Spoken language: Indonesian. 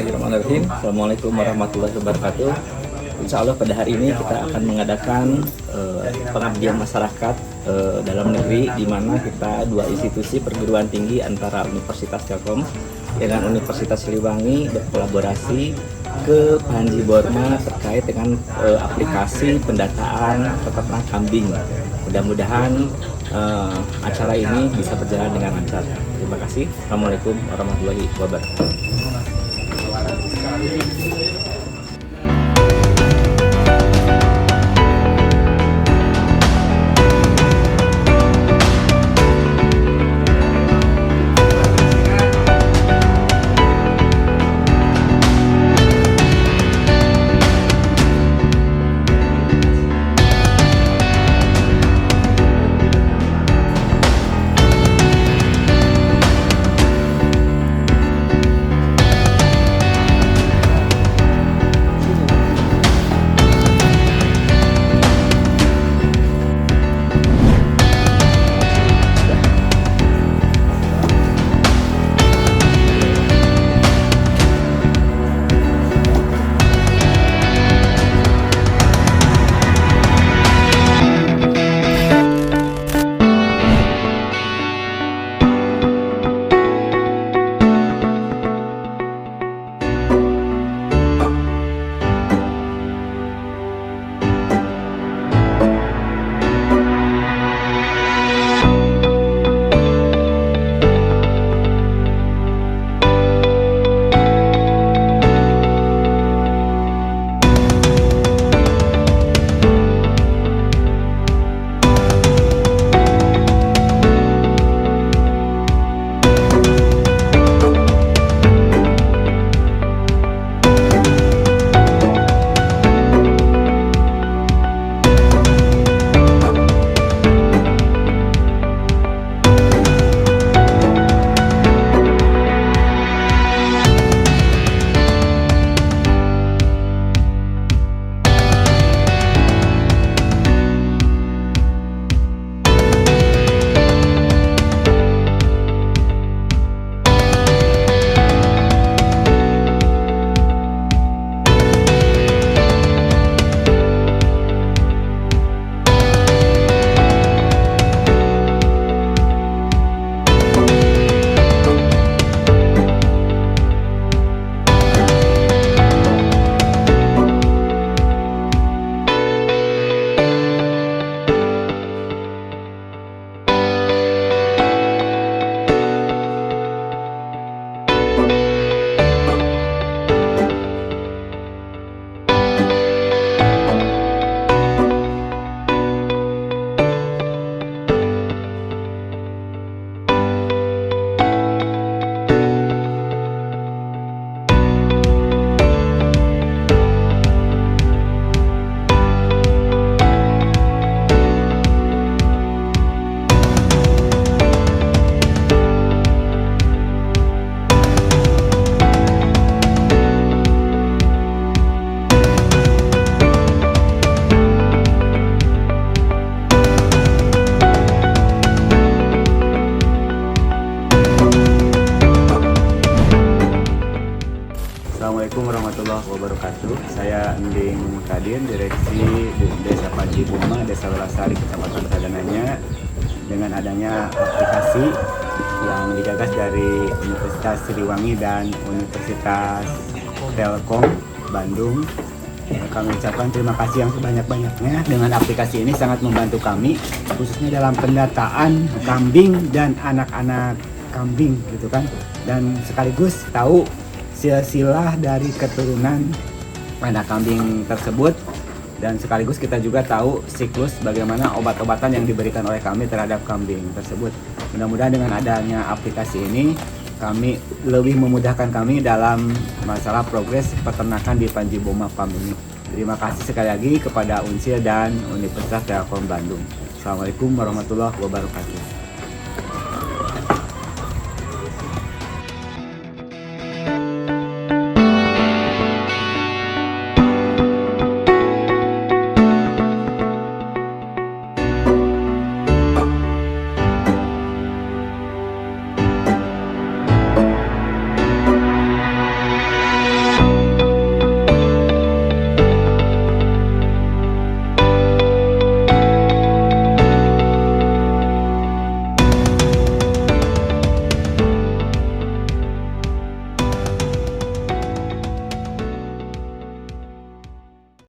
Bismillahirrahmanirrahim. Assalamualaikum warahmatullahi wabarakatuh. Insya Allah pada hari ini kita akan mengadakan pengabdian masyarakat dalam negeri, di mana kita dua institusi perguruan tinggi antara Universitas Telkom dengan Universitas Siliwangi berkolaborasi ke Panji Boma terkait dengan aplikasi pendataan peternak kambing. Mudah-mudahan acara ini bisa berjalan dengan lancar. Terima kasih. Assalamualaikum warahmatullahi wabarakatuh. Assalamualaikum warahmatullahi wabarakatuh. Saya Ending Kadin, Direksi BUMDes Panji Boma, Desa Lasari, Kecamatan Sadananya. Dengan adanya aplikasi yang digagas dari Universitas Siliwangi dan Universitas Telkom Bandung, kami ucapkan terima kasih yang sebanyak-banyaknya. Dengan aplikasi ini sangat membantu kami, khususnya dalam pendataan kambing dan anak-anak kambing gitu kan, dan sekaligus tahu silsilah dari keturunan anak kambing tersebut, dan sekaligus kita juga tahu siklus bagaimana obat-obatan yang diberikan oleh kami terhadap kambing tersebut. Mudah-mudahan dengan adanya aplikasi ini kami lebih memudahkan kami dalam masalah progres peternakan di Panji Boma Farm ini. Terima kasih sekali lagi kepada Unsil dan Universitas Telkom Bandung. Assalamualaikum warahmatullahi wabarakatuh.